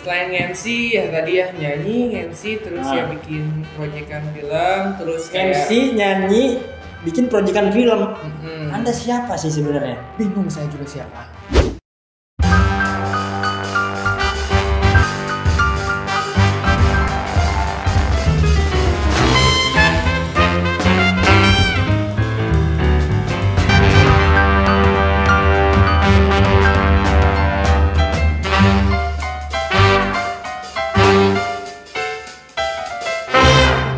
Selain MC ya tadi ya nyanyi, MC terus ya bikin proyekan film, terus kayak MC, nyanyi, bikin proyekan film. Anda siapa sih sebenarnya? bingung saya juga siapa.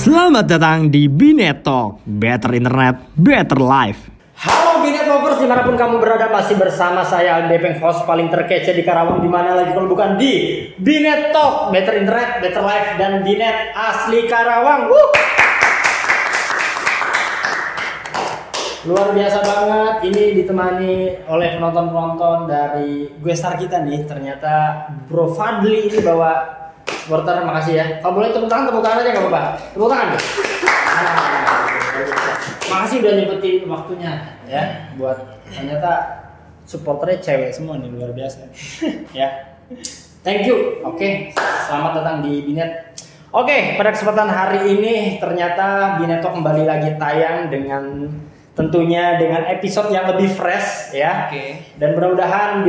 Selamat datang di Binet Talk, Better Internet, Better Life. Halo Binet Lovers, dimanapun kamu berada, masih bersama saya Depeng, host paling terkece di Karawang. Dimana lagi kalau bukan di Binet Talk, Better Internet, Better Life, dan Binet asli Karawang. Luar biasa banget, ini ditemani oleh penonton-penonton dari gue star kita nih. Ternyata Bro Fadli ini bawa supporter. Makasih ya. Kalau boleh tepuk tangan aja nggak apa-apa. Tepuk tangan. Makasih udah nyempetin waktunya ya. Buat ternyata supporternya cewek semua nih, luar biasa. Ya. Thank you. Oke, selamat datang di Binet. Oke, pada kesempatan hari ini ternyata Binet Talk kembali lagi tayang dengan tentunya dengan episode yang lebih fresh ya. Dan mudah-mudahan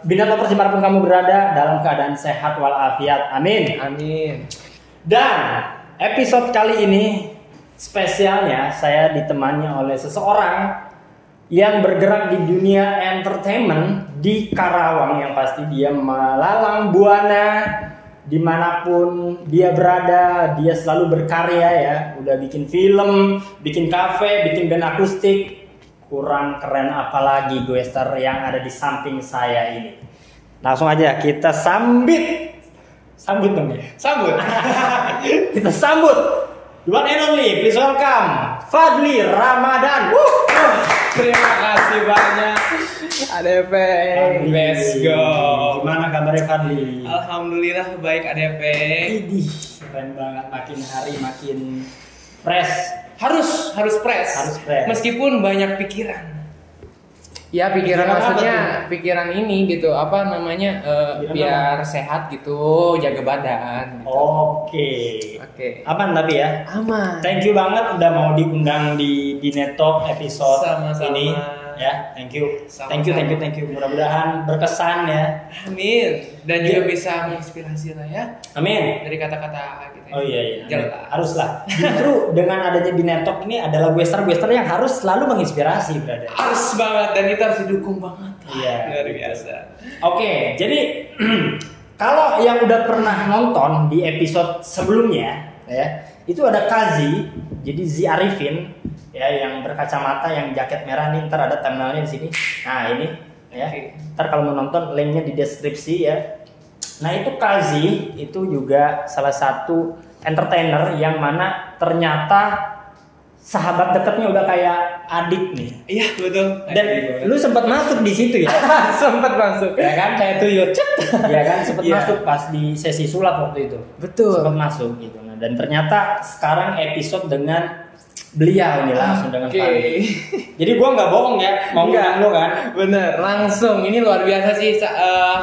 Binet Lovers dimanapun kamu berada dalam keadaan sehat walafiat. Amin. Amin. Dan episode kali ini spesialnya saya ditemani oleh seseorang yang bergerak di dunia entertainment di Karawang, yang pasti dia melalang buana dimanapun dia berada. Dia selalu berkarya ya, udah bikin film, bikin kafe, bikin band akustik. Kurang keren apalagi gue star yang ada di samping saya ini. Langsung aja kita sambut dong ya. Kita sambut the one and only, please welcome Fadli Ramadan. Terima kasih banyak ADP. Let's go. Gimana kabarnya Fadli? Alhamdulillah baik ADP. Idih, keren banget, makin hari makin fresh. Harus fresh. Meskipun banyak pikiran. Ya pikiran maksudnya pikiran ini gitu, apa namanya biar sehat gitu, jaga badan gitu. Oke. Aman tapi ya? Aman. Thank you banget udah mau diundang di Binet Talk episode Sama-sama. ini ya. Thank you. Sama-sama. Thank you. Mudah-mudahan berkesan ya. Amin. Dan juga bisa menginspirasi lah ya. Amin. Dari kata-kata gitu. Oh iya. Jelas. Haruslah. Justru dengan adanya Binet Talk ini adalah Western yang harus selalu menginspirasi, brother. Harus banget, dan kita harus didukung banget. Iya. Luar biasa. Oke, jadi kalau yang udah pernah nonton di episode sebelumnya ya, itu ada Kazi, jadi Zi Arifin ya, yang berkacamata, yang jaket merah nih, ntar ada thumbnailnya di sini. Nah ini ya, ntar kalau mau nonton linknya di deskripsi ya. Nah itu Kazi itu juga salah satu entertainer yang mana ternyata sahabat dekatnya udah kayak adik nih. Iya betul. Dan lu sempat masuk di situ ya? Sempat masuk. Ya kan, kayak tuyul. Ya kan, sempat masuk pas di sesi sulap waktu itu. Betul. Sempat masuk gitu. Nah, dan ternyata sekarang episode dengan beliau ini langsung dengan Fadli. Jadi gua nggak bohong ya, mau ngundang lu kan? Bener, langsung. Ini luar biasa sih,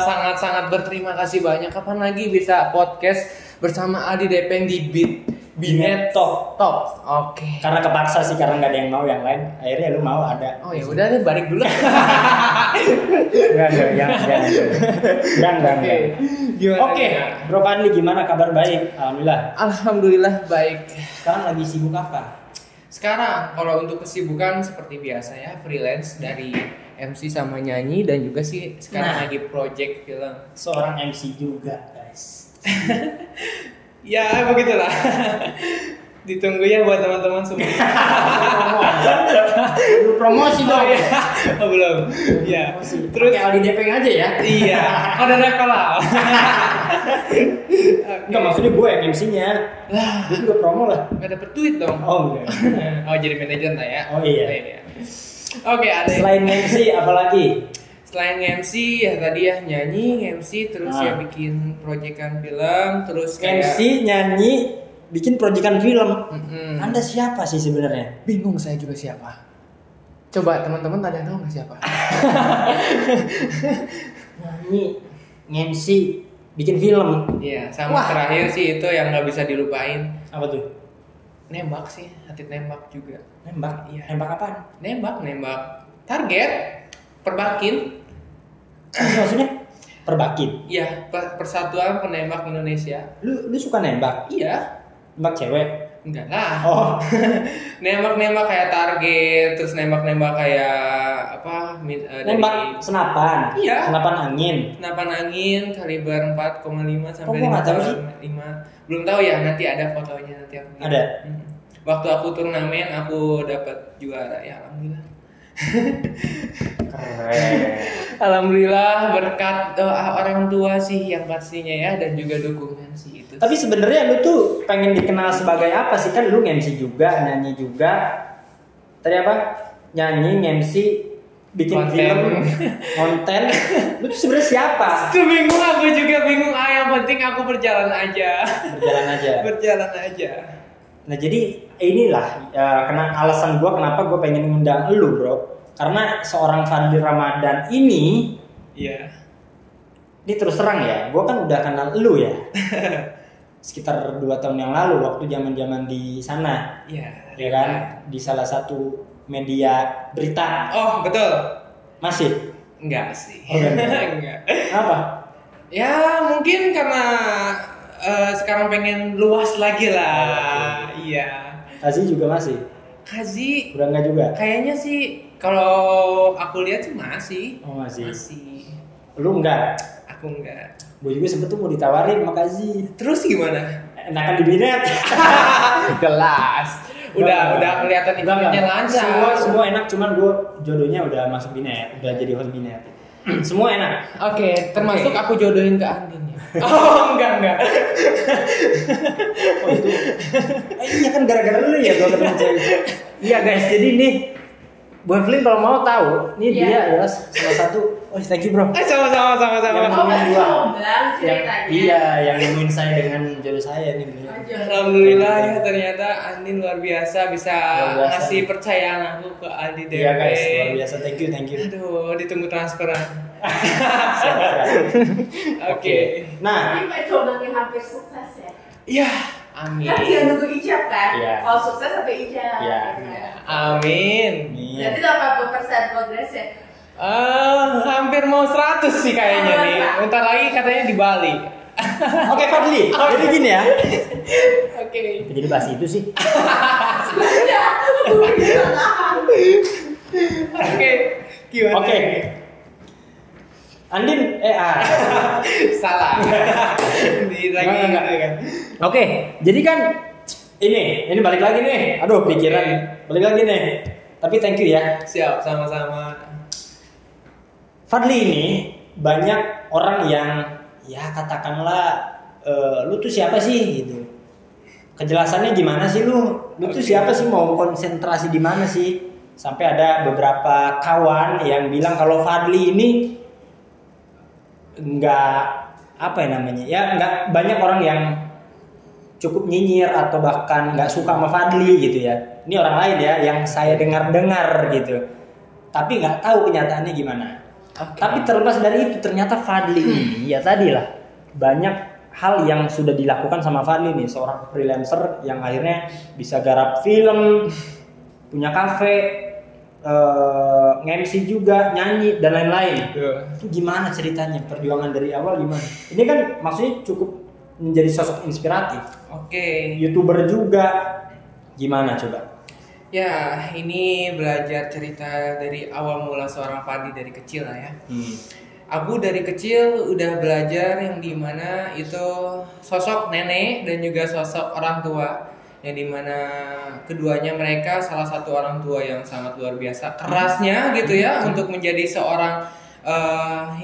sangat-sangat berterima kasih banyak. Kapan lagi bisa podcast bersama Adi Depeng di Binet Talk. Oke. Karena kepaksa sih, karena nggak ada yang mau yang lain. Akhirnya lu mau ada. Oh ya udah nih, balik dulu. Jangan. Oke, Bro Fadli, gimana kabar? Baik, Alhamdulillah baik. Sekarang lagi sibuk apa? Sekarang kalau untuk kesibukan seperti biasa ya, freelance dari MC sama nyanyi, dan juga sih sekarang lagi project film. Seorang MC juga, guys. Ya begitulah. Ditunggu ya buat teman-teman semua. Lu promosi dong. Oh, belum. Ya. Terus kayak Aldi Depeng aja ya. Iya. Ada level lah. Enggak, maksudnya gue yang MC-nya. Gue juga promo lah. Nggak dapet duit dong. Oh enggak. Oh jadi manajer lah ya. Oh iya. Oke, ada. Selain MC apalagi? Selain MC ya tadi ya nyanyi, MC terus ya bikin proyekan film, terus kayak MC, nyanyi, bikin proyekan film. Anda siapa sih sebenarnya? Bingung saya juga siapa. Coba teman-teman ada yang tahu nggak siapa? Nyanyi, MC, bikin film. Iya, sama terakhir sih itu yang nggak bisa dilupain. Apa tuh? Nembak sih, atlet nembak juga. Nembak? Iya. Nembak apaan? Nembak target, perbakin. Maksudnya perbakin? Iya, Persatuan Penembak Indonesia. Lu suka nembak? Iya. Nembak cewek? Enggak lah. Oh. Nembak kayak target, terus nembak kayak apa? Nembak senapan? Iya. Senapan angin? Senapan angin kaliber 4,5 sampai gua nggak tahu sih. 5,5. Belum tahu ya, nanti ada fotonya nanti aku. Ada? Waktu aku turnamen aku dapat juara ya, alhamdulillah. Keren. Alhamdulillah berkat doa orang tua sih yang pastinya ya, dan juga dukungan sih itu. Tapi sebenarnya lu tuh pengen dikenal sebagai apa sih? Kan lu MC juga, nyanyi juga. Tadi apa? Nyanyi, MC, bikin Konten. film, konten. Lu tuh sebenarnya siapa? Itu bingung, aku juga bingung. Yang penting aku berjalan aja. Berjalan aja. Nah jadi inilah kena alasan gue kenapa gue pengen ngundang elu bro, karena seorang Fadly Ramadan ini, Iya. ini terus terang ya, gue kan udah kenal elu ya, sekitar 2 tahun yang lalu waktu zaman di sana, Iya. ya kan, di salah satu media berita. Oh betul. Masih? Enggak sih. Oh, enggak. Enggak. Apa? Ya mungkin karena sekarang pengen luas lagi lah. Iya. Kazi juga masih? Kazi Udah enggak juga? kayaknya sih kalau aku lihat sih masih. Oh masih. Masih. Lu enggak? Aku enggak. Gue juga sempet tuh mau ditawarin sama Kazi. Terus gimana? Enakan di binet. Jelas. Udah kelihatan internetnya lancar. Semua enak, cuman gue jodohnya udah masuk binet, udah jadi host binet. Semua enak. Oke, termasuk aku jodohin ke Andin ya. Oh, enggak. Oh itu. Iya kan gara-gara lu ya gue ketemu cewek. Iya guys, jadi nih Bu Evelyn kalau mau tahu, ini dia adalah salah satu. Oh, thank you bro. Sama. Yang Oh, nemuin gua. jomblang ceritanya. Iya, yang nemuin saya dengan jodoh saya nih. Alhamdulillah ya, ternyata Andin luar biasa bisa Luar biasa. ngasih percayaan aku ke Aldi DP. Iya guys, luar biasa. Thank you. Aduh, ditunggu transferan. Siap. Oke. Nah, Ini Pak Jomblang yang hampir sukses ya. Ya, amin. Kan dia nunggu ijab kan? Iya. Kalau sukses sampai ijab. Iya. Amin. Berarti 80% progresnya. Hampir mau 100 sih kayaknya nih. Bentar lagi katanya di Bali. Oke Fadly, jadi gini ya. Oke. Jadi bahas itu sih. Sudah. Oke. Gimana? Oke. Andin, Salah. Di lagi Enggak. gitu kan. Oke, jadi kan ini balik lagi nih. Aduh, pikiran balik lagi nih. Tapi thank you ya. Siap, sama-sama. Fadly ini banyak orang yang ya katakanlah lu tuh siapa sih gitu. Kejelasannya gimana sih lu? Lu tuh siapa sih, mau konsentrasi di mana sih? Sampai ada beberapa kawan yang bilang kalau Fadly ini enggak apa ya namanya? Ya enggak, banyak orang yang cukup nyinyir atau bahkan enggak suka sama Fadly gitu ya. Ini orang lain ya yang saya dengar-dengar gitu. Tapi enggak tahu kenyataannya gimana. Tapi terlepas dari itu, ternyata Fadly ini ya tadi lah banyak hal yang sudah dilakukan sama Fadly nih, seorang freelancer yang akhirnya bisa garap film, punya kafe, nge-MC juga, nyanyi dan lain-lain. Itu gimana ceritanya, perjuangan dari awal gimana? Ini kan maksudnya cukup menjadi sosok inspiratif. Oke. YouTuber juga, gimana coba? Ya, ini belajar cerita dari awal mula seorang Fadly dari kecil lah ya. Aku dari kecil udah belajar yang dimana itu sosok nenek dan juga sosok orang tua, yang dimana keduanya mereka salah satu orang tua yang sangat luar biasa kerasnya gitu ya untuk menjadi seorang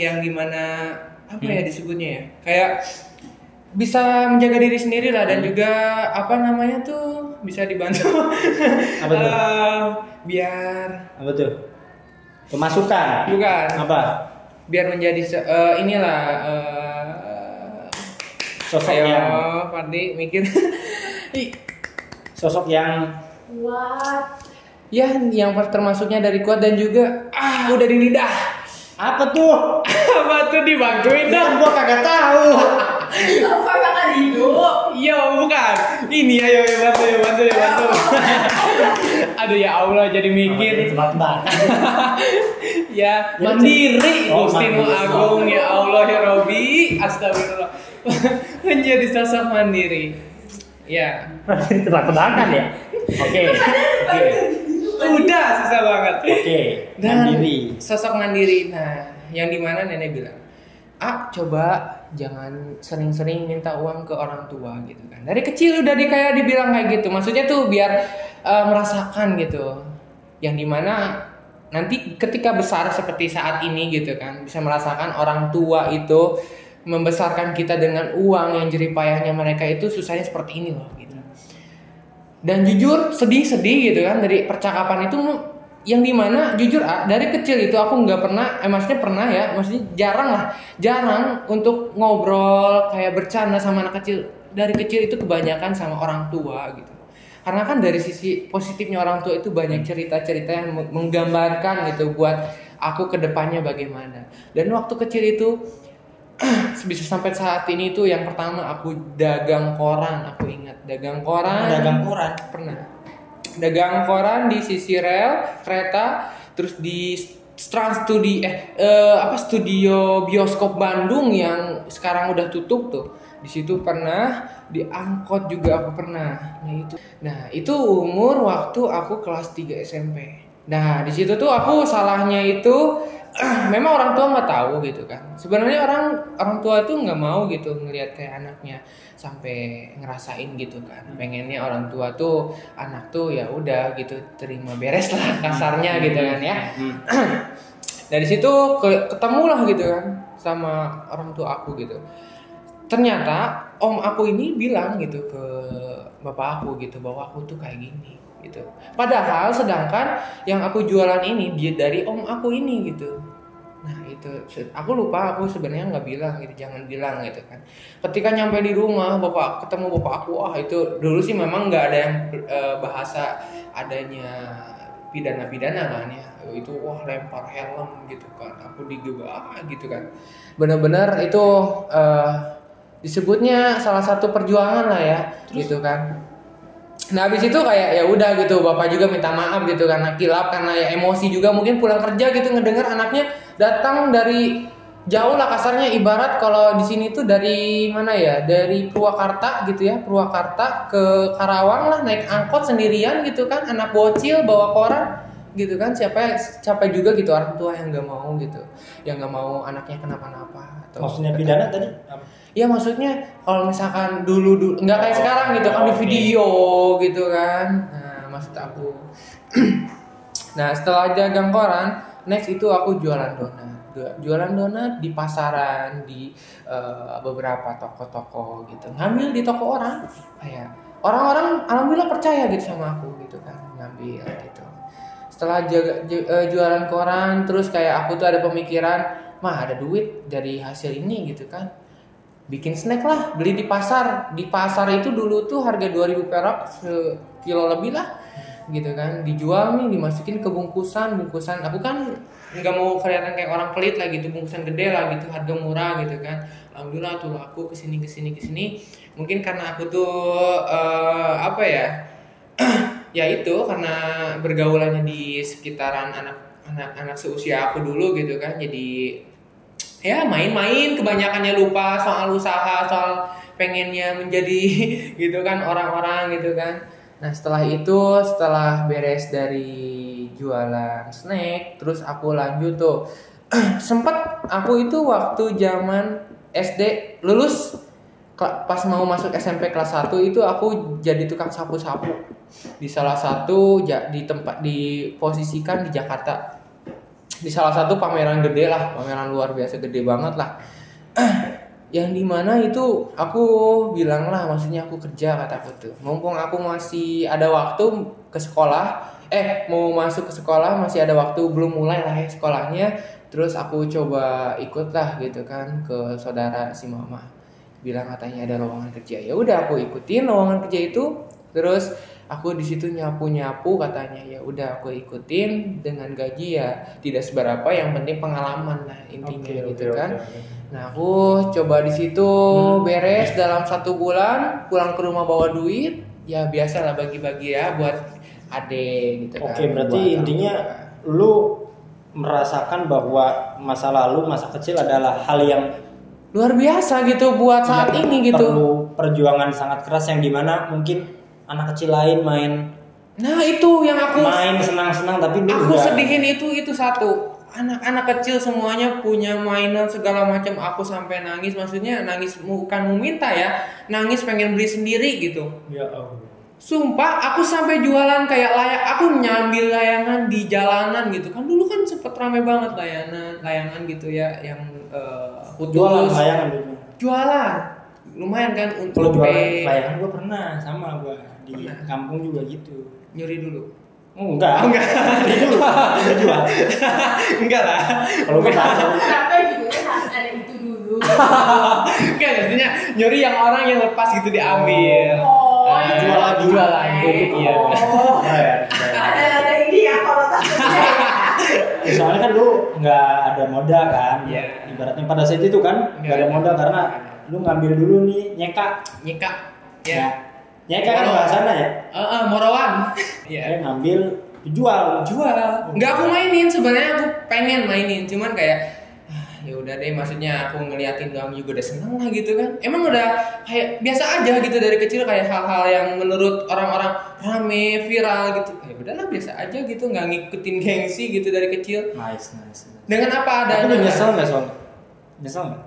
yang dimana apa ya disebutnya ya, kayak bisa menjaga diri sendiri lah dan juga apa namanya tuh bisa dibantu. Apa tuh? Biar Apa tuh? Pemasukan? bukan Apa? biar menjadi inilah Sosok ayo yang Fadly mikir. sosok yang What? Ya, yang termasuknya dari kuat dan juga udah di lidah. apa tuh? Apa tuh dibantuin Kan dong? gua kagak tahu. Sofa makan hidup. Yo bukan. Ini ayo bantu. Aduh ya Allah jadi mikir. Tebak-tebakan. Ya Ya, mandiri oh, Gustimu mandiri. Agung ya Allah ya Robi. Astagfirullah. Menjadi sosok mandiri. Ya. Tebak-tebakan ya. Oke. Udah susah banget. Oke. Dan Mandiri. sosok mandiri. Nah, yang dimana nenek bilang, coba jangan sering-sering minta uang ke orang tua gitu kan. Dari kecil udah kayak dibilang kayak gitu. Maksudnya tuh biar merasakan gitu. Yang dimana nanti ketika besar seperti saat ini gitu kan, bisa merasakan orang tua itu membesarkan kita dengan uang yang jerih payahnya mereka itu susahnya seperti ini loh gitu. Dan jujur sedih gitu kan dari percakapan itu yang dimana jujur dari kecil itu aku nggak pernah maksudnya pernah ya maksudnya jarang untuk ngobrol kayak bercanda sama anak kecil. Dari kecil itu kebanyakan sama orang tua gitu, karena kan dari sisi positifnya orang tua itu banyak cerita-cerita yang menggambarkan gitu buat aku kedepannya bagaimana. Dan waktu kecil itu bisa sampai saat ini tuh yang pertama aku dagang koran. Aku ingat dagang koran pernah dagang koran di sisi rel kereta, terus di Trans studio bioskop Bandung yang sekarang udah tutup tuh. Di situ pernah, di angkot juga aku pernah. Nah itu umur waktu aku kelas 3 SMP. Nah di situ tuh aku salahnya itu memang orang tua nggak tahu gitu kan. Sebenarnya orang tua tuh nggak mau gitu ngelihat kayak anaknya sampai ngerasain gitu kan. Pengennya orang tua tuh anak tuh ya udah gitu terima beres lah kasarnya gitu kan ya. Dari situ ketemulah gitu kan sama orang tua aku gitu. Ternyata om aku ini bilang gitu ke bapak aku gitu bahwa aku tuh kayak gini gitu. Padahal sedangkan yang aku jualan ini dia dari om aku ini gitu. Nah itu aku lupa, aku sebenarnya nggak bilang gitu, jangan bilang gitu kan. Ketika nyampe di rumah ketemu bapak aku, itu dulu sih memang nggak ada yang bahasa adanya pidana kan ya. Itu lempar helm gitu kan, aku digebah gitu kan. Benar-benar itu disebutnya salah satu perjuangan lah ya. Terus? Gitu kan. Nah habis itu kayak ya udah gitu, bapak juga minta maaf gitu karena kilap, karena ya emosi juga mungkin pulang kerja gitu ngedengar anaknya datang dari jauh lah kasarnya, ibarat kalau di sini tuh dari mana ya, dari Purwakarta gitu ya, Purwakarta ke Karawang lah naik angkot sendirian gitu kan, anak bocil bawa koran gitu kan, siapa juga gitu orang tua yang nggak mau gitu, yang nggak mau anaknya kenapa-napa. Maksudnya pidana tadi? Ya maksudnya kalau misalkan dulu nggak kayak sekarang gitu kan, di video gitu kan. Nah maksud aku. Nah setelah dagang koran, next itu aku jualan donat di pasaran, di beberapa toko-toko gitu, ngambil di toko orang, kayak orang-orang alhamdulillah percaya gitu sama aku gitu kan, ngambil gitu. Setelah jualan koran, terus kayak aku tuh ada pemikiran, ada duit dari hasil ini gitu kan, bikin snack lah, beli di pasar. Di pasar itu dulu tuh harga 2.000 perak sekilo lebih lah gitu kan, dijual nih, dimasukin ke bungkusan. Aku kan nggak mau kelihatan kayak orang pelit lah gitu, bungkusan gede lah gitu, harga murah gitu kan. Alhamdulillah tuh laku kesini. Mungkin karena aku tuh ya itu karena bergaulannya di sekitaran anak seusia aku dulu gitu kan, jadi ya main-main, kebanyakannya lupa soal usaha, soal pengennya menjadi gitu kan orang-orang gitu kan. Nah setelah beres dari jualan snack, terus aku lanjut tuh sempet aku itu waktu zaman SD lulus, pas mau masuk SMP kelas 1 itu aku jadi tukang sapu-sapu di salah satu diposisikan di Jakarta, di salah satu pameran gede lah, pameran luar biasa gede banget lah. Yang dimana itu aku bilang lah, maksudnya aku kerja, kataku tuh mumpung aku masih ada waktu ke sekolah, mau masuk ke sekolah masih ada waktu, belum mulai lah ya sekolahnya, terus aku coba ikut lah gitu kan ke saudara si mama, bilang katanya ada lowongan kerja. Ya udah aku ikutin lowongan kerja itu, terus aku di situ nyapu katanya. Ya udah aku ikutin dengan gaji ya tidak seberapa, yang penting pengalaman lah intinya gitu kan. Nah aku coba di situ beres dalam 1 bulan, pulang ke rumah bawa duit, ya biasa lah bagi-bagi ya buat adek gitu kan. Oke, berarti intinya lu merasakan bahwa masa lalu, masa kecil adalah hal yang luar biasa gitu buat saat ini gitu. Perlu perjuangan sangat keras yang dimana mungkin anak kecil lain main. Nah itu yang aku main senang-senang, tapi aku sedihin itu satu. Anak-anak kecil semuanya punya mainan segala macam. Aku sampai nangis, maksudnya nangis bukan meminta ya, nangis pengen beli sendiri gitu. Ya Allah. Sumpah aku sampai jualan kayak aku nyambil layangan di jalanan gitu kan. Dulu kan sempet rame banget layangan gitu ya, yang jualan layangan dulu. Jualan lumayan kan untuk kalau jualan layangan gue pernah sama gue di kampung juga gitu. Nyuri dulu. Oh, enggak. Dulu jual. Enggak lah. Kalau gue tahu. Kenapa juga harus ada itu dulu? Enggak, artinya nyuri yang orang yang lepas gitu diambil. Jual lagi. Iya. Ada ini ya kalau Ya, soalnya kan lu nggak ada modal kan. Iya. Ibaratnya pada saat itu kan nggak ada modal karena lu ngambil dulu nih nyeka. Ya. Nyeka kan bahasanya ya. Morowan. Iya. Ngambil jual. Enggak aku mainin, sebenarnya aku pengen mainin, cuman kayak ya udah deh, maksudnya aku ngeliatin doang juga udah seneng lah gitu kan. Emang udah kayak biasa aja gitu dari kecil, kayak hal-hal yang menurut orang-orang rame, viral gitu. Ya udahlah biasa aja gitu, nggak ngikutin gengsi gitu dari kecil. Nice. Dengan apa adanya. Tapi nyesel nggak soal? Nyesel nggak?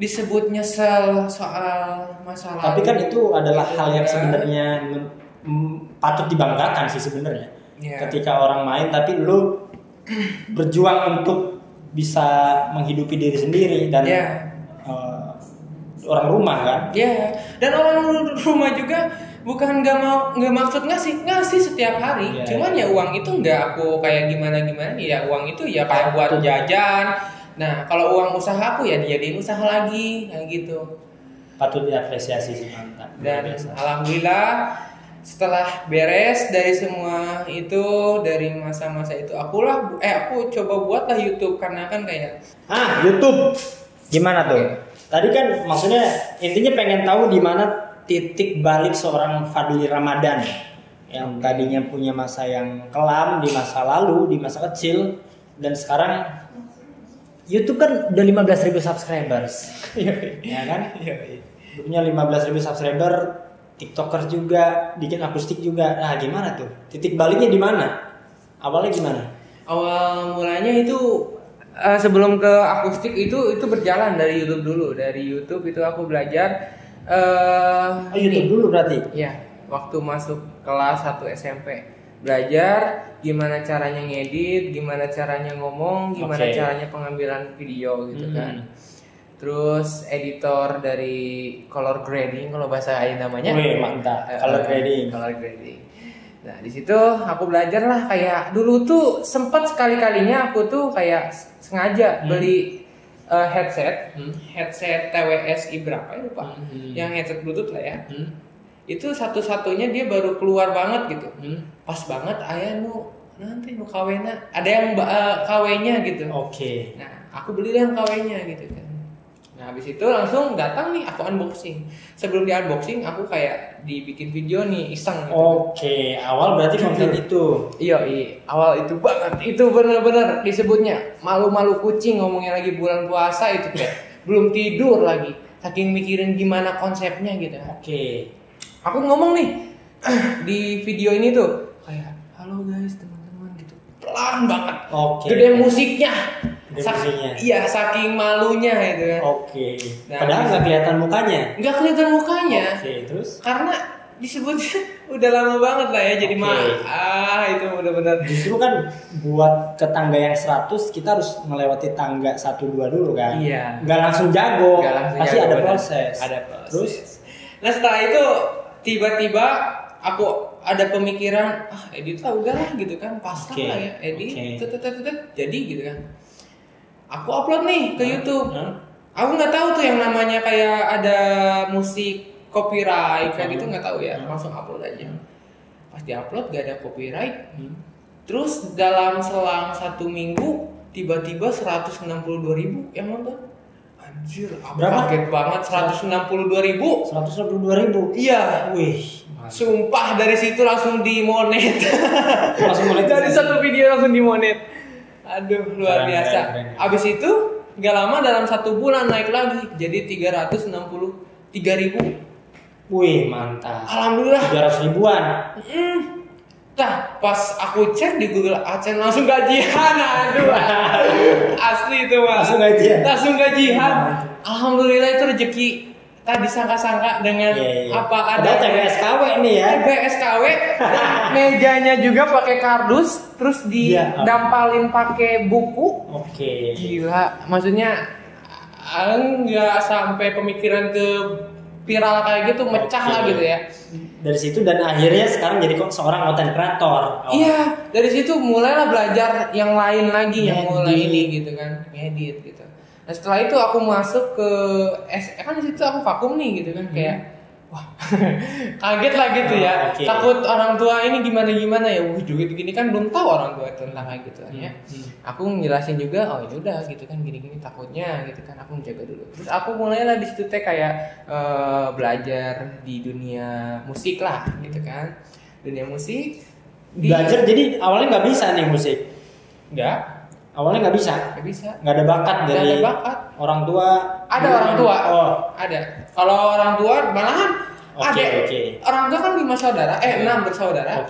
Disebut nyesel soal masalah. Tapi kan itu adalah hal yang sebenarnya patut dibanggakan sih sebenarnya. Yeah. Ketika orang main tapi lu berjuang untuk bisa menghidupi diri sendiri dan orang rumah kan? Iya. Dan orang rumah juga bukan nggak maksud ngasih setiap hari. Cuman ya uang itu nggak aku kayak gimana ya, uang itu ya kayak buat jajan. Nah kalau uang usaha aku ya dijadiin usaha lagi kayak gitu. Patut diapresiasi sih, mantap. Dan alhamdulillah setelah beres dari semua itu, dari masa-masa itu aku coba buatlah YouTube, karena kan kayak YouTube gimana tuh? Tadi kan maksudnya intinya pengen tahu di mana titik balik seorang Fadli Ramadan yang tadinya punya masa yang kelam di masa lalu, di masa kecil, dan sekarang YouTube kan udah 15.000 subscribers. Ya kan? Punya 15.000 subscriber. TikToker juga, bikin akustik juga. Nah, gimana tuh? Titik baliknya di mana? Awalnya gimana? Awal mulanya itu sebelum ke akustik itu berjalan dari YouTube dulu. Dari YouTube itu aku belajar YouTube dulu berarti? Iya, waktu masuk kelas 1 SMP. Belajar gimana caranya ngedit, gimana caranya ngomong, gimana caranya pengambilan video gitu kan. Terus editor dari color grading kalau bahasa lain namanya. Wih, mantap. Color grading. Nah, di situ aku belajar lah, kayak dulu tuh sempat sekali-kalinya aku tuh kayak sengaja beli headset TWSI berapa ya lupa. Yang headset Bluetooth lah ya. Itu satu-satunya dia baru keluar banget gitu. Pas banget aya nanti KW-nya. Ada yang KW-nya gitu. Oke. Nah, aku beli yang KW-nya gitu kan. Nah habis itu langsung datang nih aku unboxing. Sebelum di unboxing aku kayak dibikin video nih iseng gitu. Oke, awal berarti konten itu. Iya, awal itu banget. Itu benar-benar disebutnya malu-malu kucing, ngomongnya lagi bulan puasa itu kayak belum tidur lagi. Saking mikirin gimana konsepnya gitu. Oke. Aku ngomong nih di video ini tuh kayak halo guys teman-teman gitu. Pelan banget. Oke. Gede musiknya. Iya, saking malunya itu kan. Oke. Padahal nggak kelihatan mukanya. Nggak kelihatan mukanya. Oke, terus? Karena disebutnya udah lama banget lah ya, jadi itu benar-benar. Justru kan buat ke tangga yang 100 kita harus melewati tangga 1, 2 dulu kan. Iya. Nggak langsung jago. Pasti ada proses. Ada proses. Terus? Nah setelah itu tiba-tiba aku ada pemikiran edit lah udahlah gitu kan, pasrah lah ya edit, jadi gitu kan. Aku upload nih ke YouTube. Aku nggak tahu tuh yang namanya kayak ada musik copyright kayak gitu, nggak tahu ya. Langsung upload aja. pas diupload gak ada copyright. Terus dalam selang 1 minggu tiba-tiba 162.000 yang nonton. Anjir, aku Berapa? kaget banget 162.000. 162.000. Iya. Wih. Sumpah dari situ langsung dimonet. Langsung monet. Dari satu video langsung dimonet. Aduh, luar Keren, biasa. keren. Abis itu gak lama dalam 1 bulan naik lagi jadi 363.000. Wih, mantap. Alhamdulillah. 300 ribuan. Nah, pas aku cek di Google AdSense langsung gajian. Aduh. Asli itu, Mas. Langsung gajian. Langsung gajian. Alhamdulillah itu rezeki tak disangka-sangka dengan apa ada TBSKW ini ya. TBSKW. Mejanya juga pakai kardus, terus didampalin pakai buku. Oke. Gila, maksudnya enggak sampai pemikiran ke viral kayak gitu, mecah lah gitu ya. Dari situ dan akhirnya sekarang jadi kok seorang content creator. Iya, dari situ mulailah belajar yang lain lagi, yang mulai ini gitu kan, ngedit gitu. Nah setelah itu aku masuk ke kan di situ aku vakum nih gitu kan, kayak wah kaget lah gitu ya. Takut orang tua ini gimana ya, duit gini kan belum tahu orang tua tentang kayak gitu ya. Aku ngejelasin juga, oh ya udah gitu kan, gini takutnya gitu kan, aku menjaga dulu. Terus aku mulailah di situ kayak belajar di dunia musik lah gitu kan, dunia musik. Belajar jadi awalnya nggak bisa nih musik. Awalnya nggak bisa. Nggak ada bakat dari orang tua. Ada orang tua. Oh, ada. Kalau orang tua malahan ada. Orang tua kan 5 saudara, 6 bersaudara.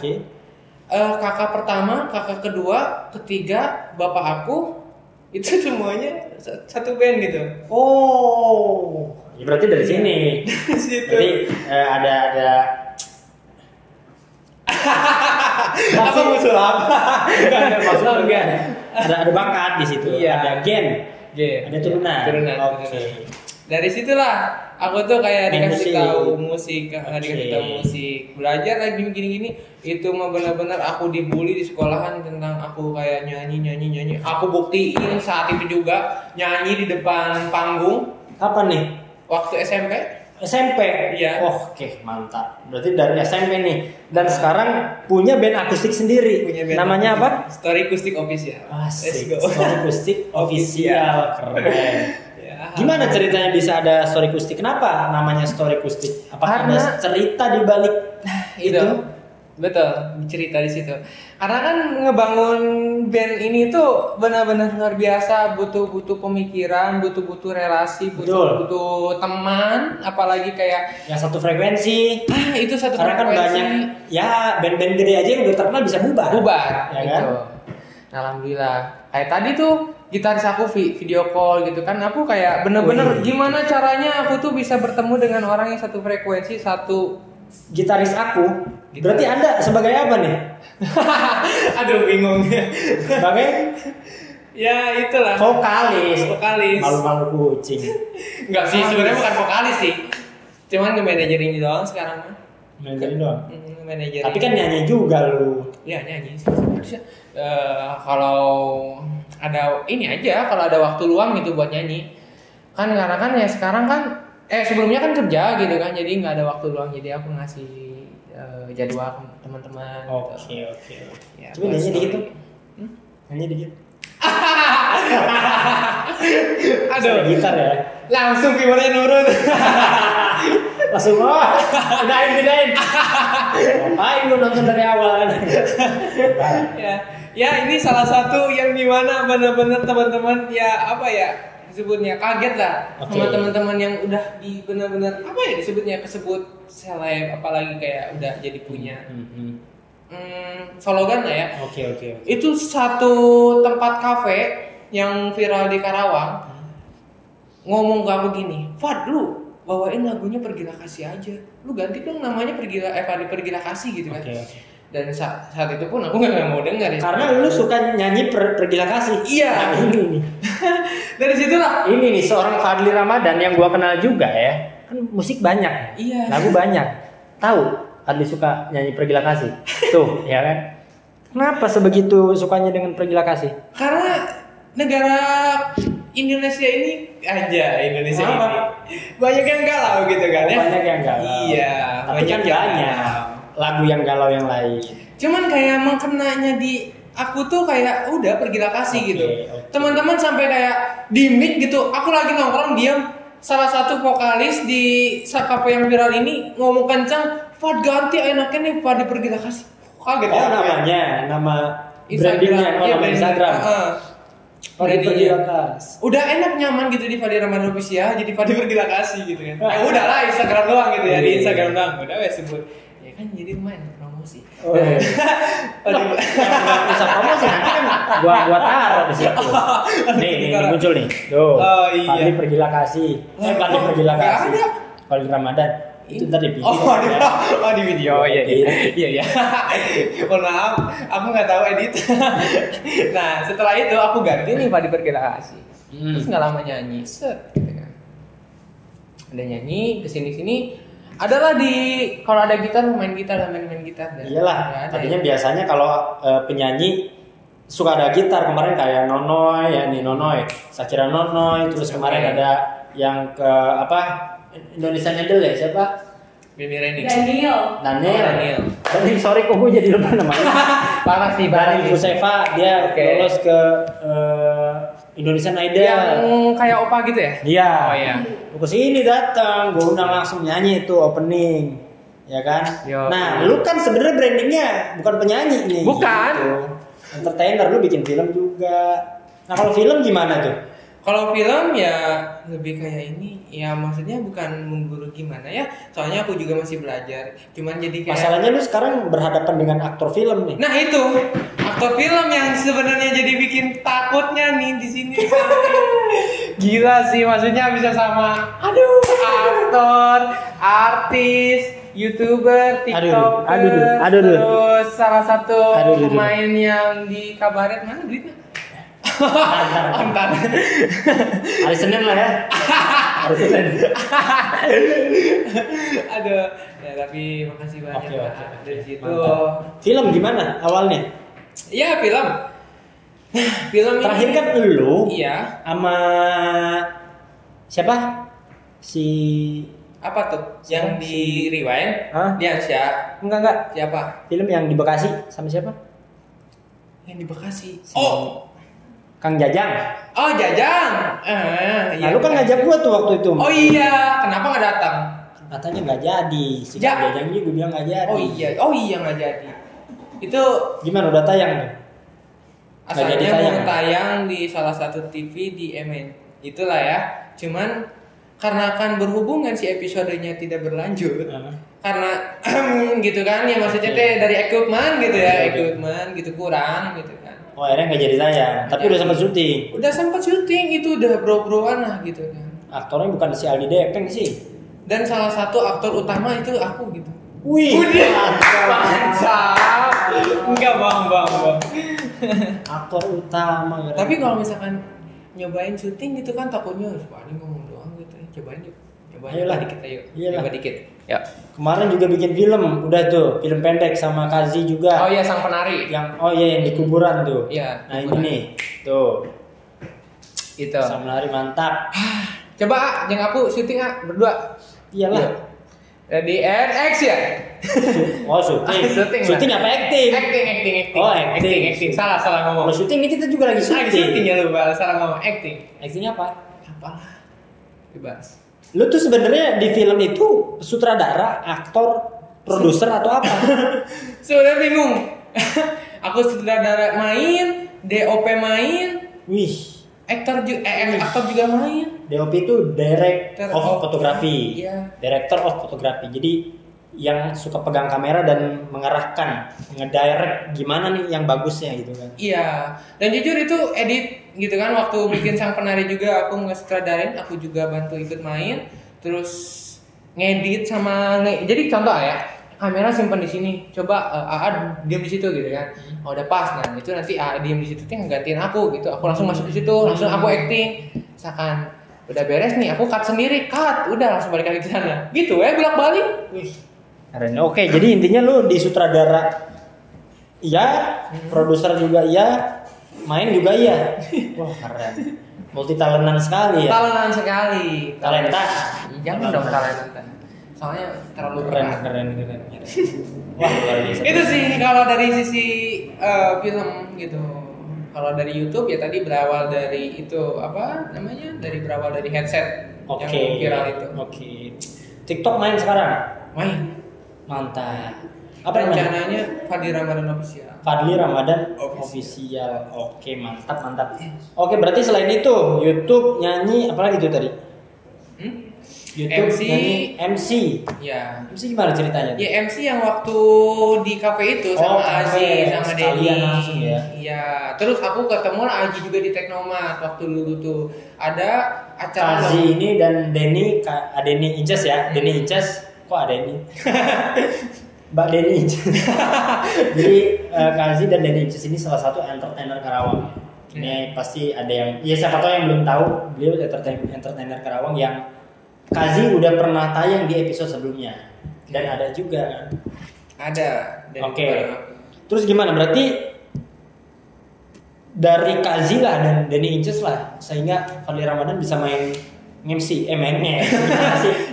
Kakak pertama, kakak kedua, ketiga, bapak aku itu semuanya satu band gitu. Oh, ya berarti dari sini. Jadi ada apa musuh apa? Enggak. Ada bakat di situ. Iya. Ada ada turunan. Oke. Dari situlah aku tuh kayak dikasih tahu musik, belajar lagi gini-gini. Itu mah benar-benar aku dibully di sekolahan tentang aku kayak nyanyi. Aku buktiin saat itu juga nyanyi di depan panggung. Kapan nih? Waktu SMP. Iya. Oke, mantap. Berarti dari SMP nih. Dan sekarang punya band akustik sendiri. Namanya apa? Story Acoustic Official. Asik. Story Acoustic Official. Keren. Gimana ceritanya bisa ada Story Acoustic? Kenapa namanya Story Acoustic? Apakah ada cerita di balik itu? Betul, cerita di situ. Karena kan ngebangun band ini tuh benar-benar luar biasa, butuh pemikiran, butuh relasi, butuh teman, apalagi kayak yang satu frekuensi. Itu satu karena frekuensi. Kan banyak ya band-band gede aja yang udah terkenal bisa bubar. Ya kan? Nah, alhamdulillah. Kayak tadi tuh gitaris aku video call gitu kan, aku kayak bener-bener gimana caranya aku tuh bisa bertemu dengan orang yang satu frekuensi, satu gitaris aku. Berarti Anda sebagai apa nih? Aduh, bingung. Sebagai ya itulah. Vokalis. Malu-malu kucing. Enggak sih, sebenarnya bukan vokalis sih. Cuman nge-managering doang sekarang mah. Managering doang. Managering. Tapi kan nyanyi juga lu. Iya, nyanyi sih. Kalau ada ini aja, kalau ada waktu luang gitu buat nyanyi. Kan karena kan ya sekarang kan sebelumnya kan kerja gitu kan, jadi nggak ada waktu luang, jadi aku ngasih jadwal teman-teman. Oke. Ya, coba nyanyi dikit tuh. Nyanyi dikit. Aduh, gitar ya. Langsung keyboardnya nurun. Langsung bedain. Ngapain lu nonton dari awal? Ya ini salah satu yang dimana benar-benar teman-teman ya apa ya disebutnya kaget lah sama teman-teman yang udah di benar-benar apa ya disebutnya kesebut seleb, apalagi kayak udah jadi punya slogan lah ya. Oke. Itu satu tempat kafe yang viral di Karawang ngomong ke aku gini, Fad, lu bawain lagunya Pergilah Kasih aja, lu ganti dong namanya Pergilah Kasih gitu kan. Dan saat itu pun aku nggak mau dengar ya. Karena lu suka nyanyi Pergilah Kasih. Iya. Nah, ini nih. Dari situlah. Ini nih seorang Fadli Ramadan yang gua kenal juga ya. Kan musik banyak. Iya. Lagu banyak. Tahu Fadli suka nyanyi Pergilah Kasih. Tuh, ya kan? Kenapa sebegitu sukanya dengan Pergilah Kasih? Karena negara Indonesia ini ini banyak yang galau gitu kan ya. Banyak yang galau. Iya, tapi kan banyak. lagu yang galau yang lain. Cuman kayak mengkenanya di aku tuh kayak udah pergilah kasih gitu. Teman-teman sampai kayak di mic gitu. Aku lagi nongkrong diam. Salah satu vokalis di Sakapo yang viral ini ngomong kencang, "Fad ganti enaknya nih Fad pergilah kasih." Kaget Oh, namanya, nama brandingnya, nama Instagram. Fadi pergilah kasih. Udah enak nyaman gitu di Fadi Ramadan Official, jadi Fadi pergilah kasih gitu kan. Ya udahlah Instagram doang gitu ya, di Instagram doang. Udah wes sebut. Ya kan jadi lumayan promosi. Oh. Bisa promosi nanti kan gua taruh di situ. Nih muncul nih. Tuh. Oh iya. Fadi pergilah kasih. Fadi pergilah kasih. Fadi Ramadan. Itu tadi video. Di video. Iya. Mohon maaf, aku nggak tahu edit. Nah, setelah itu aku ganti nih Fadi pergilah kasih. Terus nggak lama nyanyi, set. Gitu kan. Ada nyanyi kesini-sini. Adalah kalau ada gitar main gitar. Iyalah. Tadinya biasanya kalau penyanyi suka ada gitar, kemarin kayak Nonoy, ya nih Nonoy, Sakira Nonoy, terus kemarin ada yang ke Indonesian Idol ya siapa? Mimi Reni. Daniel. Sorry kok gue jadi lupa namanya. Parah sih, Dani Fuseva dia lolos ke Indonesian Idol. Yang kayak opa gitu ya? Iya. Oh iya. Lu kesini datang, gue undang langsung nyanyi itu opening, ya kan? Yo. Nah, lu kan sebenarnya brandingnya bukan penyanyi nih. Bukan. Gitu. Entertainer, lu bikin film juga. Nah, kalau film gimana tuh? Kalau film ya lebih kayak ini, ya maksudnya bukan mengguru gimana ya. Soalnya aku juga masih belajar. Cuman jadi kayak Masalahnya lu sekarang berhadapan dengan aktor film nih. Nah itu aktor film yang sebenarnya jadi bikin takutnya nih di sini. Gila sih, maksudnya bisa sama aktor, artis, YouTuber, TikToker, aduh. terus salah satu pemain yang di kabaret mana duitnya? Antar. Hari Senin lah ya. Hari Senin. Aduh, ya tapi makasih banyak Oke. dari situ. Mantap. Film gimana awalnya? Iya film. Film Terakhir ini, kan lu iya. sama siapa? Si Apa tuh? Yang di Rewind? Hah? Dia siapa? enggak. Siapa? Film yang di Bekasi sama siapa? Yang di Bekasi. Si Kang Jajang. Oh Jajang. Nah, lu kan ngajak gua tuh waktu itu. Oh iya, kenapa nggak datang? Katanya nggak jadi. Si Kang Jajang juga bilang nggak jadi. Oh iya nggak jadi. Itu Gimana udah tayang tuh? Nggak jadi asalnya mau tayang di salah satu TV di MN. Itulah ya. Cuman karena akan berhubungan si episodenya tidak berlanjut. Karena gitu kan ya maksudnya teh dari equipment gitu ya, equipment gitu kurang gitu kan. Oh, akhirnya nggak jadi tayang. Tapi udah sempat syuting. Udah sempat syuting itu udah bro-broan lah gitu kan. Aktornya bukan si Aldi Depeng sih. Dan salah satu aktor utama itu aku gitu. Wih. Mantap. Enggak bang. Aktor utama. Tapi kalau misalkan nyobain syuting gitu kan takutnya paling ngomong doang gitu. Cobain yuk. Ayolah. Dikit ayo. Iyalah. Coba dikit. Ya. Kemarin juga bikin film, udah tuh film pendek sama Kazi juga. Oh iya sang penari. Yang di kuburan tuh. Iya. Nah ini nih, tuh. Itu. Sang penari mantap. Coba jangan aku syuting berdua. Iyalah. Di action. Oh syuting. Syuting apa acting? Acting. Oh acting. Salah ngomong. Kalau syuting ini kita juga lagi Syuting ya lupa, salah ngomong acting. Actingnya apa? Apalah. Bebas. Lu tuh sebenarnya di film itu sutradara, aktor, produser atau apa? Sebenarnya bingung. Aku sutradara main, DOP main, Wih, aktor juga main. DOP itu Director of of Photography. Iya. Director of Photography. Jadi yang suka pegang kamera dan mengarahkan, ngedirect gimana nih yang bagusnya gitu kan. Iya. Dan jujur itu edit gitu kan waktu bikin sang penari juga aku nge-sutradarin, aku juga bantu ikut main, terus ngedit sama jadi contoh ya, kamera simpan di sini, coba AA diam di situ gitu kan. Oh udah pas, nah itu nanti AA diam di situ tuh nggantiin aku gitu. Aku langsung masuk di situ, langsung aku acting. Misalkan udah beres nih, aku cut sendiri, udah langsung balik lagi ke sana. Gitu ya, bolak-balik. Wih. Oke, jadi intinya lu di sutradara iya, produser juga iya, main juga iya. Wah keren, multi talentan sekali ya. Talentan sekali. Talenta. Jangan dong talenta. soalnya terlalu keren. Wah, luar biasa. Itu sih kalau dari sisi film gitu. Kalau dari YouTube ya tadi berawal dari itu apa namanya? Berawal dari headset yang viral itu. Oke. TikTok main sekarang? Main. Mantap. Apa namanya? Rencananya Fadli Ramadan Official. Fadli Ramadan Official. Oke, mantap. Oke, berarti selain itu YouTube, nyanyi, apalagi itu tadi? YouTube, MC. nyanyi, MC. Ya. MC gimana ceritanya? Ya MC yang waktu di kafe itu sama Aji sama Denny. Langsung ya. Iya. Terus aku ketemu Aji juga di Teknomat waktu dulu tuh. Ada acara Aji ini dan Denny, Denny Inces ya. Denny Inces, kok ada ini? Mbak Denny Inces. Jadi Kazi dan Denny Inces ini salah satu entertainer Karawang. Ini pasti ada yang, ya siapa tahu yang belum tahu, beliau entertainer Karawang yang Kazi udah pernah tayang di episode sebelumnya dan ada juga kan? Ada. Oke. Terus gimana? Berarti dari Kazi lah dan Denny Inces lah sehingga Fadli Ramadan bisa main MC, mainnya.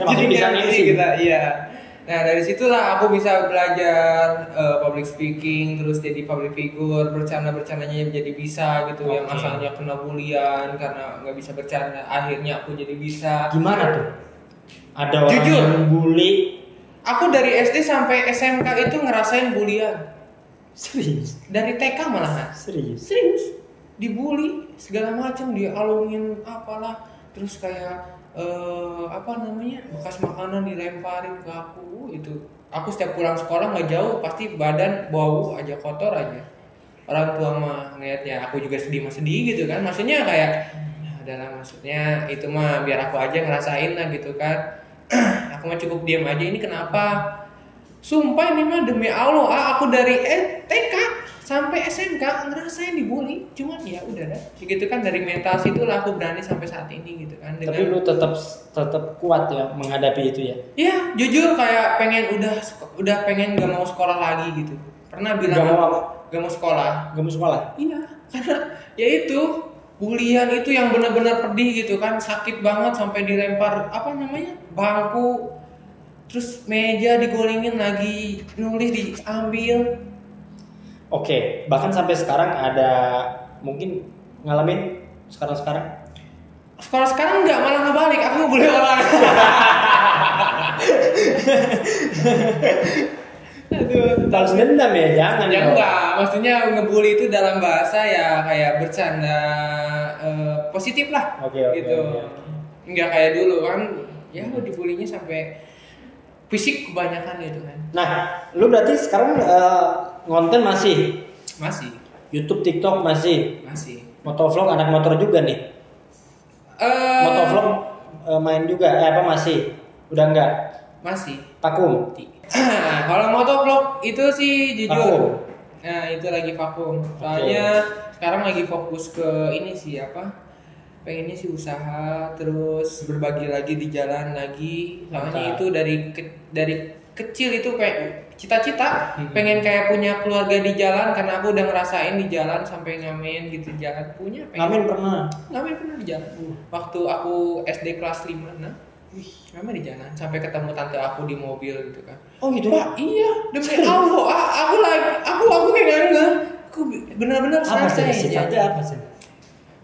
Jadi bisa MC kita, iya. Nah dari situlah aku bisa belajar public speaking, terus jadi public figure, bercandanya jadi bisa gitu. Yang asalnya kena bulian karena nggak bisa bercanda, akhirnya aku jadi bisa. Gimana tuh? Ada orang Jujur, yang bully. Aku dari SD sampai SMK itu ngerasain bulian. Serius? Dari TK malahan. Serius? Dibully segala macam, dialungin apalah, terus kayak bekas makanan dilemparin ke aku. Itu aku setiap pulang sekolah nggak jauh pasti badan bau aja, kotor aja. Orang tua mah ngeliatnya aku juga sedih gitu kan, maksudnya kayak adalah maksudnya itu mah biar aku aja ngerasain lah gitu kan. Aku mah cukup diam aja. Ini kenapa? Sumpah ini mah demi Allah, aku dari TK sampai SMK ngerasain dibully. Cuman ya udah dah. Gitu kan, dari mental situ lah aku berani sampai saat ini gitu kan. Tapi lu tetap kuat ya menghadapi itu ya? Iya, jujur kayak pengen udah pengen gak mau sekolah lagi gitu. Pernah bilang gak mau sekolah. Iya, karena ya itu bulian itu yang benar-benar pedih gitu kan, sakit banget sampai dilempar bangku, terus meja digolingin lagi, nulis diambil. Oke, bahkan sampai sekarang ada mungkin ngalamin sekarang? Sekarang enggak, malah ngebalik, aku boleh orang. Aduh, balas dendam ya, jangan. Ya enggak, maksudnya ngebully itu dalam bahasa ya kayak bercanda positif lah. Oke. Enggak kayak dulu kan, ya lu dibulinya sampai fisik kebanyakan gitu kan. Nah, lu berarti sekarang ngonten masih? Masih. YouTube, TikTok masih? Masih. Motovlog, anak motor juga nih? Motovlog main juga, masih? Udah enggak? Masih. Vakum? Kalau motovlog itu sih jujur. Vakum. Nah itu lagi vakum. Soalnya sekarang lagi fokus ke ini sih pengennya sih usaha, terus berbagi lagi di jalan lagi. Soalnya itu dari kecil itu kayak cita-cita pengen kayak punya keluarga di jalan, karena aku udah ngerasain di jalan sampai ngamen gitu jalan punya. Ngamen pernah di jalan. Waktu aku SD kelas 5 ngamen di jalan sampai ketemu tante aku di mobil gitu kan. Oh gitu? Wah, iya, demi Allah. Aku kayak nggak. Aku benar-benar selesai. Sifatnya apa sih?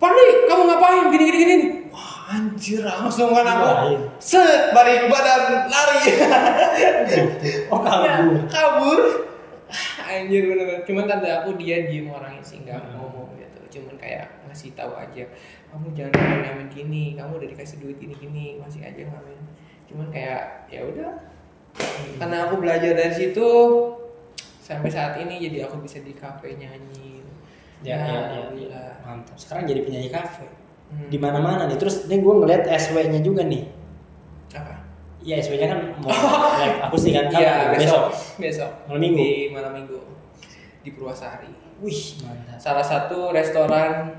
Fadli, kamu ngapain? Gini. Wah, anjir, langsung kan aku. Set, balik badan, lari. Oh, kabur. Anjir bener-bener. Cuman tante aku dia diem orangnya sih, nggak ngomong gitu. Cuman kayak ngasih tahu aja, kamu jangan ngamen gini, kamu udah dikasih duit gini, masih aja ngamen. Cuman kayak ya udah. Karena aku belajar dari situ sampai saat ini, jadi aku bisa di kafe nyanyi. Ya. Mantap. Sekarang jadi penyanyi kafe. Di mana-mana nih. Terus nih gue ngeliat SW-nya juga nih. Apa? Iya, SW-nya kan mau live akustik kan? Iya, besok. Malam minggu. Di malam minggu di Purwasari. Wih, mantap. Salah satu restoran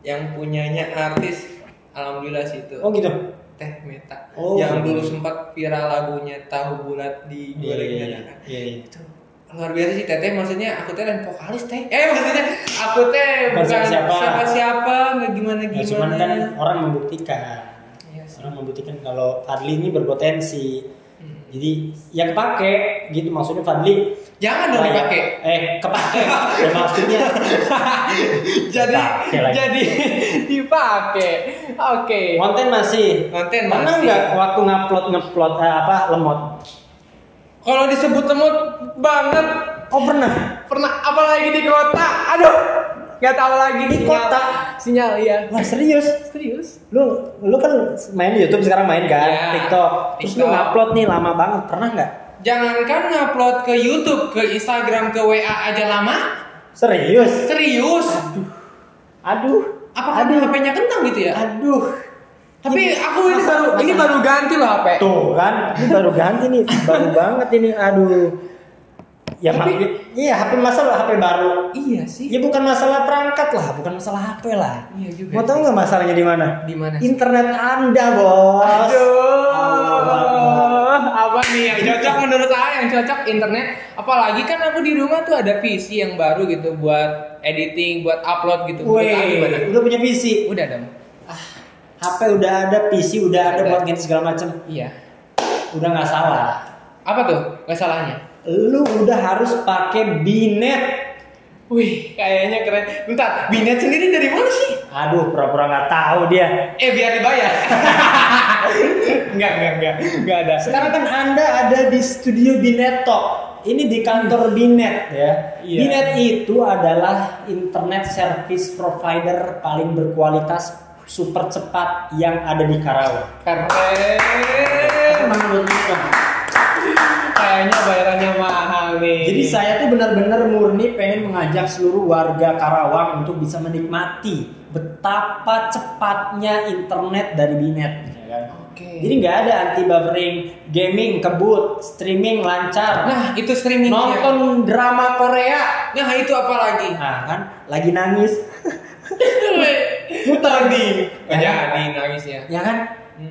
yang punyanya artis, alhamdulillah sih itu. Oh gitu. Teh Meta. Oh, yang dulu sempat viral lagunya Tahu Bulat di goreng. Iya. Itu luar biasa sih Teteh, maksudnya aku teh dan vokalis teh. Maksudnya aku teh bukan siapa-siapa, nggak gimana. Cuman kan orang membuktikan. Yes. Orang membuktikan kalau Fadli ini berpotensi. Jadi yang kepake gitu maksudnya Fadli. Jangan dong dipakai. Kepake. Ya maksudnya. jadi dipakai. Oke. Konten masih. Pernah nggak waktu ngupload lemot? Kalau disebut lemot banget. Oh pernah. Apalagi di kota. Aduh. Gak tahu lagi di kota sinyal ya. Wah serius. Lu kan main YouTube sekarang main kan, ya, TikTok. Terus lu ngupload nih lama banget, pernah nggak? Jangankan ngupload ke YouTube, ke Instagram, ke WA aja lama. Serius. Aduh. Apa HP-nya kentang gitu ya? Aduh. Tapi aku ini baru ganti loh HP. Tuh kan, ini baru ganti nih, baru banget ini. Aduh. Ya iya HP baru. Iya sih. Ya bukan masalah perangkat lah, bukan masalah HP lah. Iya juga. Mau tahu nggak masalahnya di mana? Di mana? Internet Anda, Bos. Aduh. Apa nih yang cocok menurut yang cocok internet? Apalagi kan aku di rumah tuh ada PC yang baru gitu buat editing, buat upload gitu. Wih, udah punya PC? Udah dong. HP udah ada, PC udah ada buat ganti segala macam. Iya. Udah nggak salah. Apa tuh? Nggak salahnya? Lu udah harus pakai Binet. Wih, kayaknya keren. Bentar, Binet sendiri dari mana sih? Aduh, pura-pura nggak tahu dia. Biar dibayar. Enggak ada. Sekarang kan Anda ada di studio Binet Talk. Ini di kantor Binet ya. Iya. Binet itu adalah internet service provider paling berkualitas, super cepat yang ada di Karawang. Keren. Kayaknya bayarannya mahal nih. Jadi saya tuh benar-benar murni pengen mengajak seluruh warga Karawang untuk bisa menikmati betapa cepatnya internet dari Binet. Ya kan? Oke. Jadi nggak ada anti buffering, gaming kebut, streaming lancar. Nah itu streaming. Nonton drama Korea. Nah itu apa lagi? Nah kan, lagi nangis. Mutar di. Jadi nangisnya. Ya kan?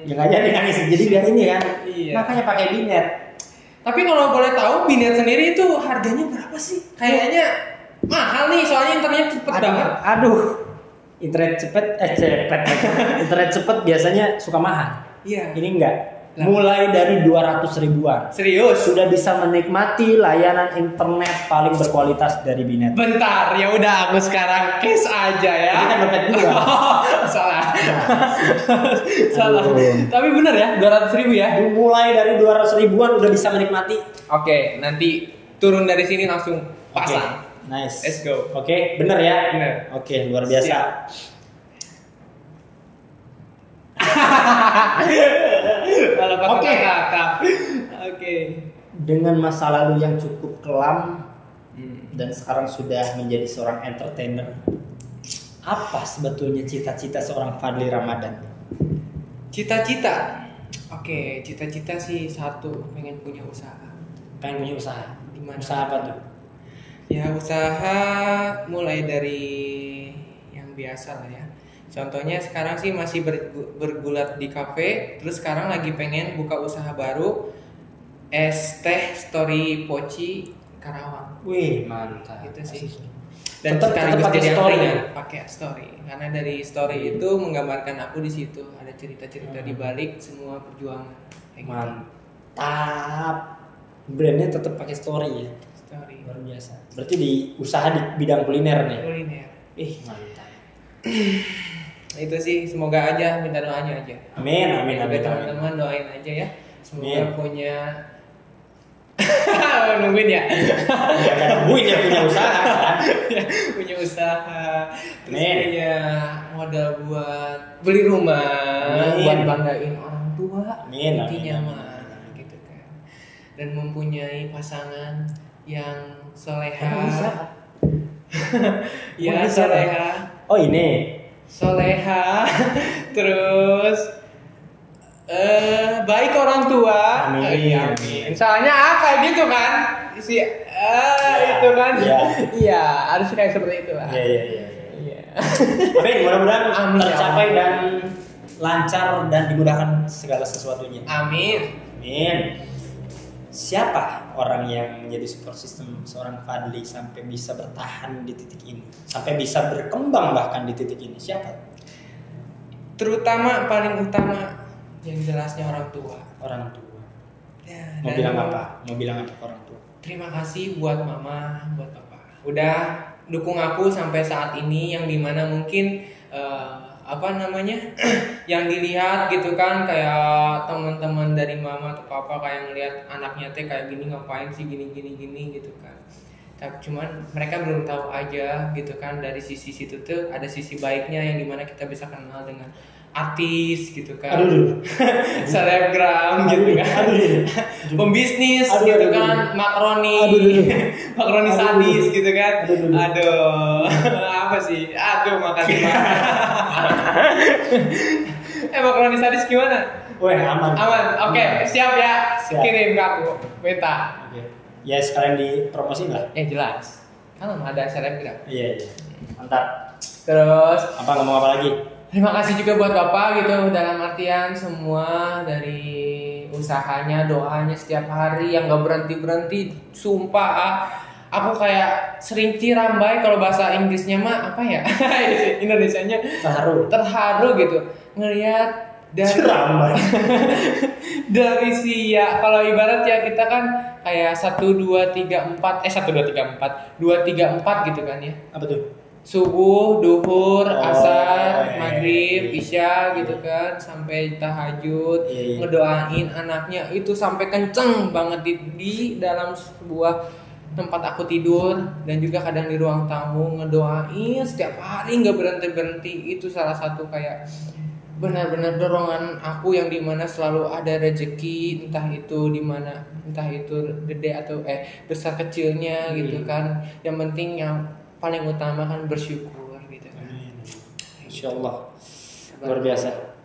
Ya nggak jadi nangis. Jadi biar ini kan. Iya. Makanya pakai Binet. Tapi kalau boleh tahu Binet sendiri itu harganya berapa sih? Kayaknya mahal nih, soalnya internetnya cepet banget. Aduh, internet internet cepet biasanya suka mahal. Iya. Ini enggak. Mulai dari 200 ribuan. Serius? Sudah bisa menikmati layanan internet paling berkualitas dari Binet. Bentar, ya udah aku sekarang cash aja ya. Ini kan dompet gua. Salah. Tapi bener ya, 200 ribu ya. Mulai dari 200 ribuan udah bisa menikmati. Oke, nanti turun dari sini langsung pasang. Nice. Let's go. Oke, bener ya? Bener. Oke, luar biasa. Oke. Dengan masa lalu yang cukup kelam dan sekarang sudah menjadi seorang entertainer, apa sebetulnya cita-cita seorang Fadli Ramadan? Cita-cita. Oke, cita-cita sih satu, pengen punya usaha. Pengen punya usaha? Gimana? Usaha apa tuh? Ya usaha mulai dari yang biasa lah ya. Contohnya sekarang sih masih bergulat di kafe, terus sekarang lagi pengen buka usaha baru, es teh story poci Karawang. Wih, mantap. Gitu sih. Dan tetap sekaligus pakai jadi story. pakai story. Karena dari story itu menggambarkan aku di situ, ada cerita-cerita di balik semua perjuangan. Kayak gitu. Mantap. Brandnya tetap pakai story ya. Story. Luar biasa. Berarti di usaha di bidang kuliner nih. Kuliner. Mantap. Itu sih, semoga aja, minta doanya aja. Amin, amin, amin. Teman-teman doain aja ya. Semoga amin. Punya nungguin ya. Nungguin ya punya usaha kan. Punya usaha. Terus amin. punya modal buat beli rumah, amin. buat banggain orang tua. Amin, intinya amin. mah gitu kan. Dan mempunyai pasangan yang soleha. Ya, soleha. Oh ini soleha. Terus baik orang tua. Amin. Soalnya kayak gitu kan itu kan. Iya, harus kayak seperti itu lah. Iya. Amin, mudah-mudahan tercapai dan lancar dan dimudahkan segala sesuatunya. Amin. Siapa orang yang menjadi support system seorang Fadli sampai bisa bertahan di titik ini, sampai bisa berkembang bahkan di titik ini? Siapa? Terutama paling utama yang jelasnya orang tua. Ya, Mau bilang apa? Mau bilang apa ke orang tua? Terima kasih buat mama, buat papa. Udah dukung aku sampai saat ini, yang dimana mungkin yang dilihat gitu kan, kayak teman-teman dari mama atau papa kayak ngelihat anaknya teh kayak gini, ngapain sih gini gitu kan. Tapi cuman mereka belum tahu aja gitu kan, dari sisi situ tuh ada sisi baiknya yang dimana kita bisa kenal dengan artis gitu kan, selebgram gitu kan, pembisnis gitu kan, makroni sadis gitu kan. Aduh, apa sih? Aduh, makasih banget. Makroni sadis gimana? Weh, aman. Oke, siap ya. Kirim ke aku, minta. Ya sekalian dipromosin lah. Jelas. Kan ada selebgram. Iya. Mantap. Terus Apa ngomong apa lagi? terima kasih juga buat Bapak gitu, dalam artian semua dari usahanya, doanya setiap hari yang gak berhenti-berhenti. Sumpah, aku kayak sering cirambai, kalau bahasa Inggrisnya mah apa ya? Indonesianya terharu gitu ngelihat dari dari kalau ibarat ya kita kan kayak 1 2 3 4 gitu kan ya. Apa tuh? Subuh, duhur, asar, maghrib, isya gitu kan, sampai tahajud, ngedoain anaknya itu sampai kenceng banget di dalam sebuah tempat aku tidur, dan juga kadang di ruang tamu ngedoain setiap hari nggak berhenti. Itu salah satu kayak benar-benar dorongan aku, yang dimana selalu ada rezeki, entah itu gede atau besar kecilnya gitu kan. Yang penting yang paling utama kan bersyukur gitu kan. Insya Allah. Luar biasa.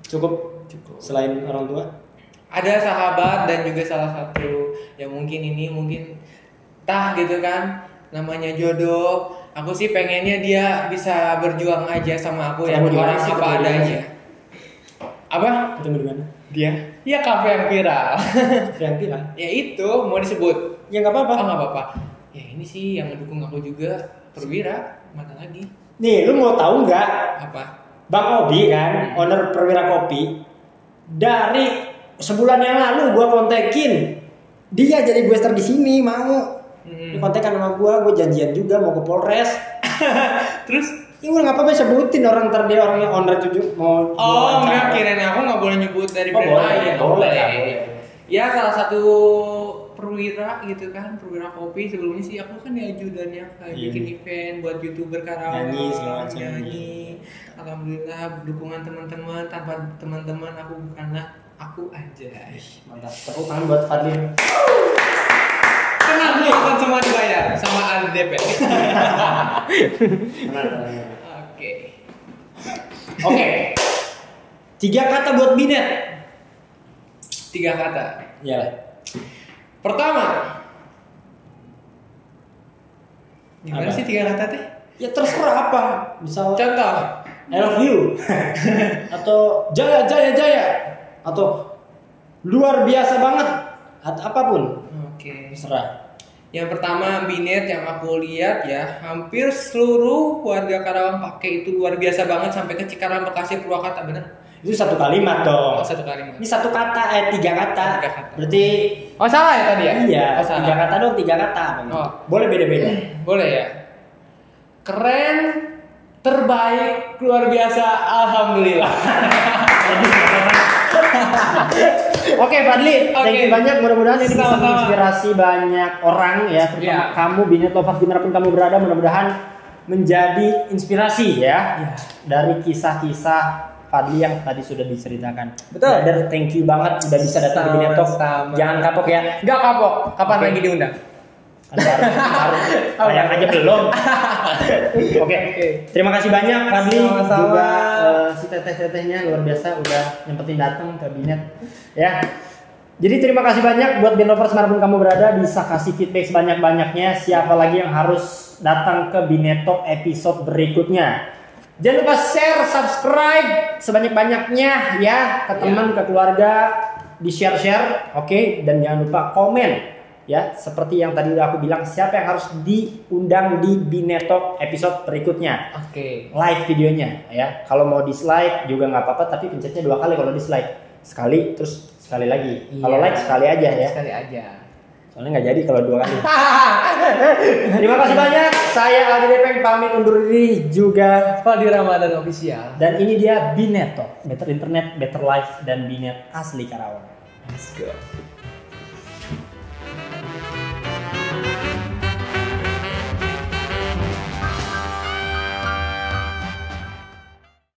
Cukup. Selain orang tua, ada sahabat dan juga salah satu yang mungkin gitu kan, namanya jodoh. Aku sih pengennya dia bisa berjuang aja sama aku, yang orang apa adanya. Apa? Ketemu di mana? Dia? Ya kafe yang viral. Ya itu mau disebut? Ya nggak apa-apa. Oh nggak apa-apa. Ya ini sih yang ngedukung aku juga, Perwira. Mana lagi? Nih, lu mau tahu nggak? Apa? Bang Obi kan, owner Perwira Kopi. Dari sebulan yang lalu gua kontekin. Dia jadi guester di sini, mau. Dikontekan sama gua janjian juga mau ke Polres. Terus ini gue nggak apa-apa sebutin orang, ntar dia orangnya owner tuh mau. Enggak, kirain aku nggak boleh nyebut dari brand lain. Boleh. Ya salah satu perwira gitu kan, Perwira Kopi. Sebelumnya sih aku kan ajudannya kayak bikin event buat YouTuber Karawang, nyanyi. Alhamdulillah dukungan teman-teman, tanpa teman-teman aku bukanlah aku aja. Mantap. Tepuk tangan buat Fadli. Tenang, bukan semua dibayar sama ADP. Oke. 3 kata buat Binet. 3 kata. Ya. Pertama. Gimana sih 3 kata teh? Ya terserah apa. Misal contoh, I love you. Atau jaya. Atau luar biasa banget. Atau apapun. Oke. Terserah. Yang pertama Binet, yang aku lihat ya, hampir seluruh warga Karawang pakai itu luar biasa banget, sampai ke Cikarang, Bekasi, Purwakarta, benar? Itu 1 kalimat dong. 1 kalimat. Ini 1 kata, 3 kata. 3 kata. Berarti salah ya tadi ya? Iya, 3 salah. kata dong, 3 kata. Boleh beda-beda. Boleh ya. Keren, terbaik, luar biasa, alhamdulillah. Oke Fadli, thank you banyak. Mudah-mudahan ini bisa menginspirasi banyak orang ya, terutama kamu Binet Lovers dimanapun kamu berada. Mudah-mudahan menjadi inspirasi ya dari kisah-kisah Fadli yang tadi sudah diceritakan. Betul. Brother, thank you banget udah bisa datang ke Binet Talk. Jangan kapok ya. Enggak kapok. Kapan lagi diundang? Harus. Sayang aja belum. Oke. Terima kasih banyak Fadli. Juga si teteh-tetehnya luar biasa udah nyempetin datang ke Binet ya. Jadi terima kasih banyak buat Binet Lovers dimanapun kamu berada, bisa kasih feedback sebanyak-banyaknya. Siapa lagi yang harus datang ke Binet Talk episode berikutnya. Jangan lupa share, subscribe sebanyak-banyaknya ya, ke teman, ke keluarga, di share-share, oke? Dan jangan lupa komen. Ya, seperti yang tadi udah aku bilang, siapa yang harus diundang di Binet Talk episode berikutnya. Oke. Like videonya ya. Kalau mau dislike juga nggak apa-apa, tapi pencetnya 2 kali kalau dislike. Sekali terus Sekali lagi. Iya. Kalau like sekali aja ya. Sekali aja. Soalnya nggak jadi kalau 2 kali. Terima kasih banyak. Saya Aldi Depeng pamit undur diri juga. Fadli Ramadan Official. Dan ini dia Binet Talk, Better Internet, Better Life dan Binet asli Karawang. Let's go.